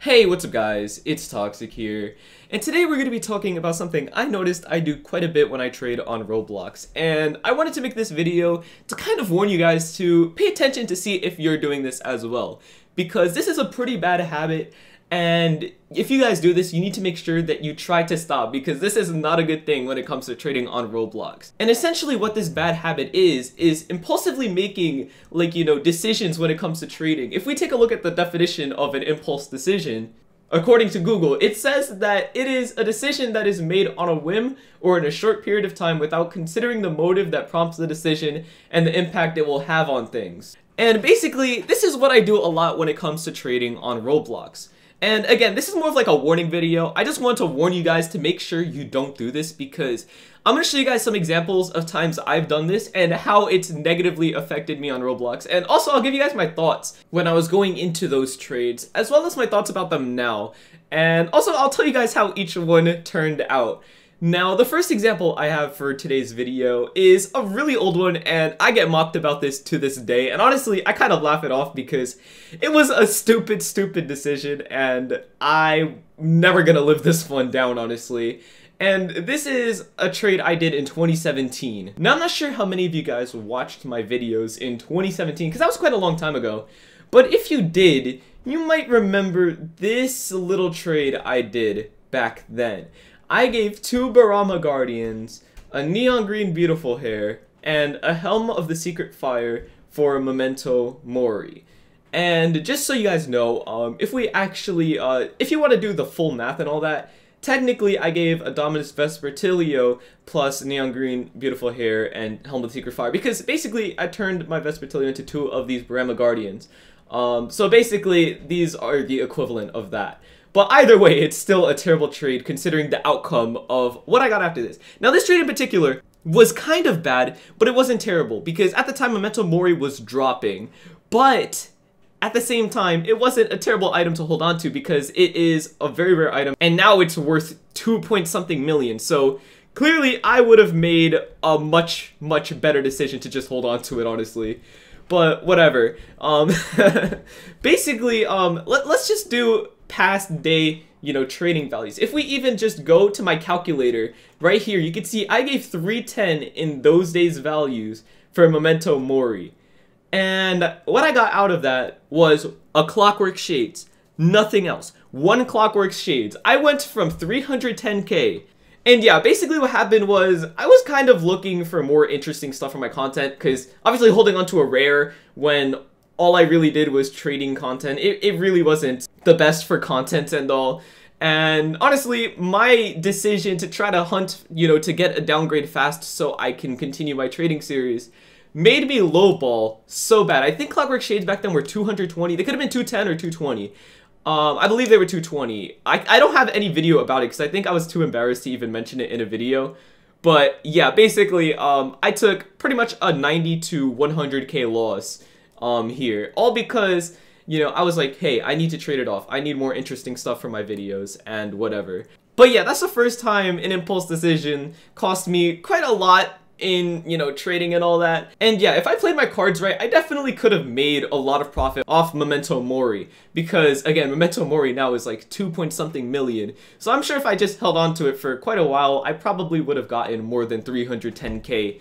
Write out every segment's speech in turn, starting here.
Hey, what's up guys? It's Toxic here, and today we're going to be talking about something I noticed I do quite a bit when I trade on Roblox, and I wanted to make this video to kind of warn you guys to pay attention to see if you're doing this as well, because this is a pretty bad habit, and if you guys do this, you need to make sure that you try to stop, because this is not a good thing when it comes to trading on Roblox. And essentially what this bad habit is impulsively making, decisions when it comes to trading. If we take a look at the definition of an impulse decision, according to Google, it says that it is a decision that is made on a whim or in a short period of time without considering the motive that prompts the decision and the impact it will have on things. And basically, this is what I do a lot when it comes to trading on Roblox. And again, this is more of like a warning video. I just want to warn you guys to make sure you don't do this, because I'm going to show you guys some examples of times I've done this and how it's negatively affected me on Roblox. And also, I'll give you guys my thoughts when I was going into those trades, as well as my thoughts about them now. And also, I'll tell you guys how each one turned out. Now, the first example I have for today's video is a really old one, and I get mocked about this to this day, and honestly, I kind of laugh it off because it was a stupid decision, and I'm never gonna live this one down, honestly. And this is a trade I did in 2017. Now, I'm not sure how many of you guys watched my videos in 2017, because that was quite a long time ago, but if you did, you might remember this little trade I did back then. I gave 2 Barama Guardians, a neon green beautiful hair, and a Helm of the Secret Fire for Memento Mori. And just so you guys know, if we actually, if you want to do the full math and all that, technically I gave a Dominus Vespertilio plus neon green beautiful hair and Helm of the Secret Fire, because basically I turned my Vespertilio into 2 of these Barama Guardians. So basically these are the equivalent of that. But either way, it's still a terrible trade considering the outcome of what I got after this. Now, this trade in particular was kind of bad, but it wasn't terrible because at the time Memento Mori was dropping. But at the same time, it wasn't a terrible item to hold on to because it is a very rare item, and now it's worth 2-point-something million. So clearly, I would have made a much better decision to just hold on to it, honestly. But whatever. Basically, let's just do past day, trading values. If we even just go to my calculator right here, you can see I gave 310 in those days values for Memento Mori. And what I got out of that was a Clockwork Shades, nothing else. 1 Clockwork Shades. I went from 310k. And yeah, basically what happened was I was kind of looking for more interesting stuff for my content, because obviously holding onto a rare when all I really did was trading content, it really wasn't the best for content and all. And honestly, my decision to try to hunt, to get a downgrade fast so I can continue my trading series made me lowball so bad. I think Clockwork Shades back then were 220. They could have been 210 or 220. I believe they were 220. I don't have any video about it because I think I was too embarrassed to even mention it in a video. But yeah, basically, I took pretty much a 90 to 100k loss here. All because, I was like, hey, I need to trade it off. I need more interesting stuff for my videos and whatever. But yeah, that's the first time an impulse decision cost me quite a lot in, trading and all that. And yeah, if I played my cards right, I definitely could have made a lot of profit off Memento Mori, because again, Memento Mori now is like 2-point-something million. So I'm sure if I just held on to it for quite a while, I probably would have gotten more than 310k,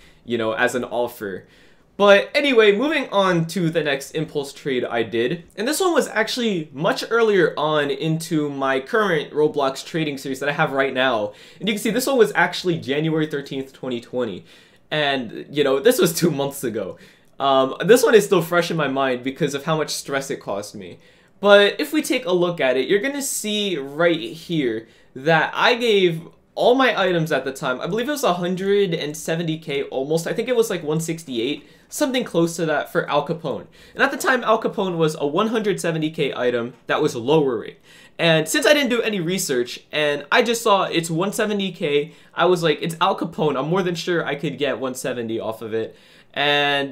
as an offer. But anyway, moving on to the next impulse trade I did. And this one was actually much earlier on into my current Roblox trading series that I have right now. And you can see this one was actually January 13th, 2020. And, this was 2 months ago. This one is still fresh in my mind because of how much stress it cost me. But if we take a look at it, you're going to see right here that I gave all my items at the time, I believe it was 170k almost. I think it was like 168, something close to that for Al Capone. And at the time, Al Capone was a 170k item that was lowering. And since I didn't do any research and I just saw it's 170k, I was like, it's Al Capone. I'm more than sure I could get 170 off of it. And,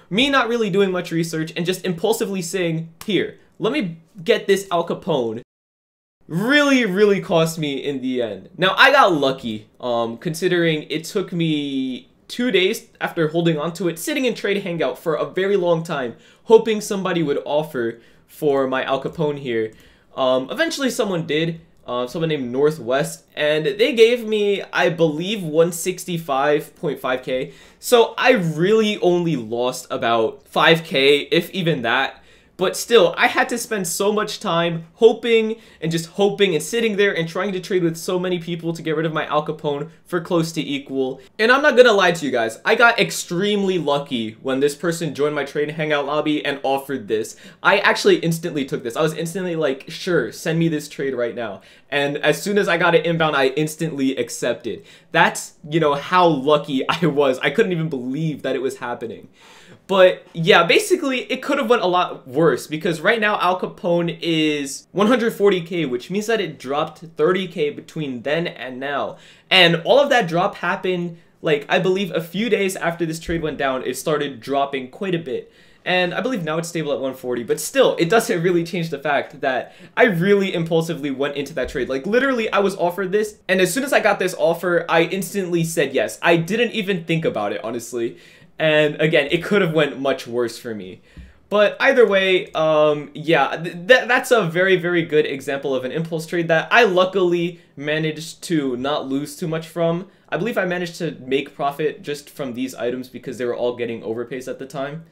me not really doing much research and just impulsively saying, here, let me get this Al Capone, really cost me in the end. Now, I got lucky, considering it took me 2 days after holding onto it, sitting in Trade Hangout for a very long time, hoping somebody would offer for my Al Capone here. Eventually someone did, someone named Northwest, and they gave me, I believe, 165.5k. So I really only lost about 5k, if even that. But still, I had to spend so much time hoping and sitting there and trying to trade with so many people to get rid of my Al Capone for close to equal. And I'm not gonna lie to you guys, I got extremely lucky when this person joined my trade hangout lobby and offered this. I actually instantly took this. I was instantly like, sure, send me this trade right now. And as soon as I got it inbound, I instantly accepted. That's, you know, how lucky I was. I couldn't even believe that it was happening. But yeah, basically it could have went a lot worse because right now Al Capone is 140k, which means that it dropped 30k between then and now. And all of that drop happened, like, I believe a few days after this trade went down, it started dropping quite a bit. And I believe now it's stable at 140, but still, it doesn't really change the fact that I really impulsively went into that trade. Like, literally, I was offered this, and as soon as I got this offer, I instantly said yes. I didn't even think about it, honestly. And again, it could have went much worse for me. But either way, yeah, that's a very, very good example of an impulse trade that I luckily managed to not lose too much from. I believe I managed to make profit just from these items because they were all getting overpays at the time.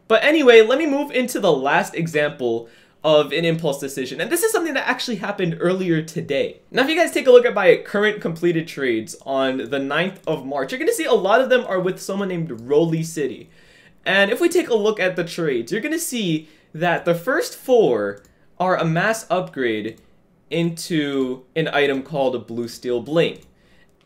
But anyway, let me move into the last example of an impulse decision. And this is something that actually happened earlier today. Now, if you guys take a look at my current completed trades on the 9th of March, you're going to see a lot of them are with someone named Rolly City. And if we take a look at the trades, you're going to see that the first 4 are a mass upgrade into an item called a Blue Steel Bling.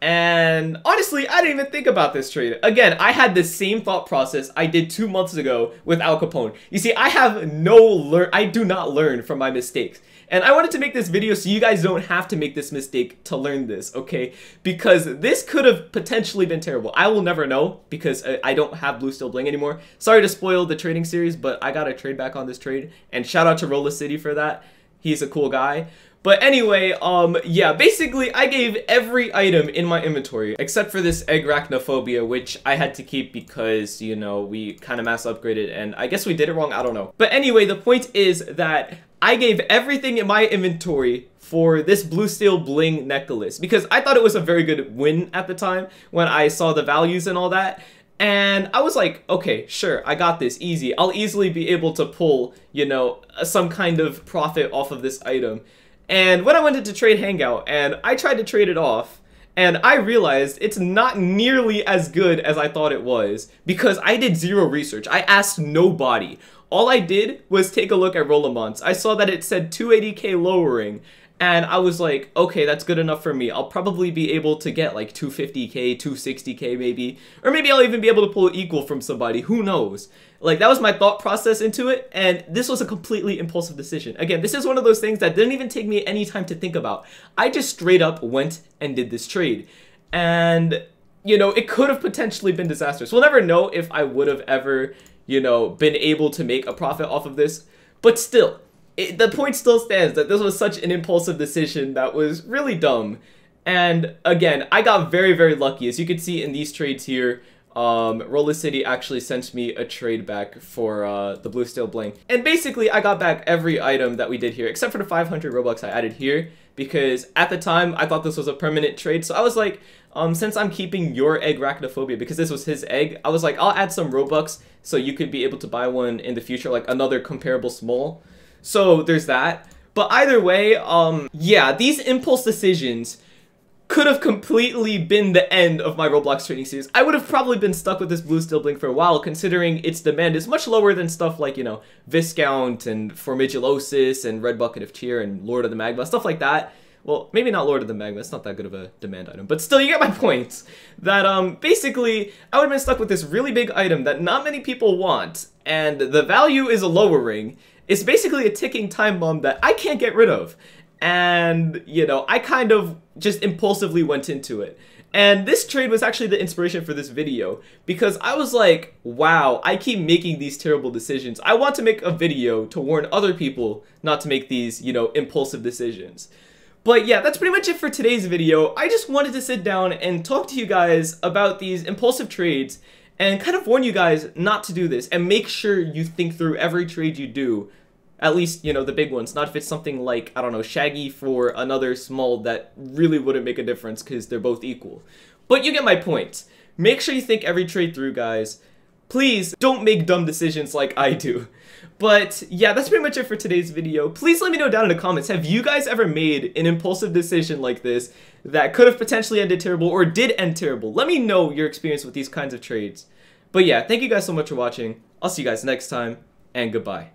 And honestly, I didn't even think about this trade. Again, I had the same thought process I did 2 months ago with Al Capone. You see, I do not learn from my mistakes. And I wanted to make this video so you guys don't have to make this mistake to learn this, okay? Because this could have potentially been terrible. I will never know because I don't have Blue Steel Bling anymore. Sorry to spoil the trading series, but I got a trade back on this trade. And shout out to Rolla City for that. He's a cool guy. But anyway, yeah, basically I gave every item in my inventory except for this Arachnophobia, which I had to keep because, you know, we kind of mass upgraded and I guess we did it wrong, I don't know. But anyway, the point is that I gave everything in my inventory for this Blue Steel Bling necklace because I thought it was a very good win at the time when I saw the values and all that. And I was like, okay, sure, I got this, easy. I'll easily be able to pull, you know, some kind of profit off of this item. And when I went into Trade Hangout and I tried to trade it off, and I realized it's not nearly as good as I thought it was because I did zero research. I asked nobody. All I did was take a look at Rollamonts. I saw that it said 280k lowering, and I was like, okay, that's good enough for me. I'll probably be able to get like 250k, 260k maybe, or maybe I'll even be able to pull equal from somebody, who knows? Like, that was my thought process into it, and this was a completely impulsive decision. Again, this is one of those things that didn't even take me any time to think about. I just straight up went and did this trade. And, you know, it could have potentially been disastrous. We'll never know if I would have ever, you know, been able to make a profit off of this. But still, the point still stands that this was such an impulsive decision that was really dumb. And again, I got very, very lucky. As you can see in these trades here, Rolla City actually sent me a trade back for the Blue Steel Bling. And basically, I got back every item that we did here, except for the 500 Robux I added here, because at the time, I thought this was a permanent trade. So I was like, since I'm keeping your egg Arachnophobia, because this was his egg, I was like, I'll add some Robux so you could be able to buy one in the future, like another comparable small. So there's that. But either way, yeah, these impulse decisions could have completely been the end of my Roblox trading series. I would have probably been stuck with this Blue Steel Bling for a while, considering its demand is much lower than stuff like, you know, Viscount and Formiculosis and Red Bucket of Tear and Lord of the Magma, stuff like that. Well, maybe not Lord of the Magma, it's not that good of a demand item, but still, you get my point. That, basically, I would have been stuck with this really big item that not many people want, and the value is lowering. It's basically a ticking time bomb that I can't get rid of. And, you know, I kind of just impulsively went into it. And this trade was actually the inspiration for this video, because I was like, wow, I keep making these terrible decisions. I want to make a video to warn other people not to make these, you know, impulsive decisions. But yeah, that's pretty much it for today's video. I just wanted to sit down and talk to you guys about these impulsive trades and kind of warn you guys not to do this and make sure you think through every trade you do At least, you know, the big ones. Not if it's something like, I don't know, Shaggy for another small that really wouldn't make a difference because they're both equal. But you get my point. Make sure you think every trade through, guys. Please don't make dumb decisions like I do. But yeah, that's pretty much it for today's video. Please let me know down in the comments, have you guys ever made an impulsive decision like this that could have potentially ended terrible or did end terrible? Let me know your experience with these kinds of trades. But yeah, thank you guys so much for watching. I'll see you guys next time, and goodbye.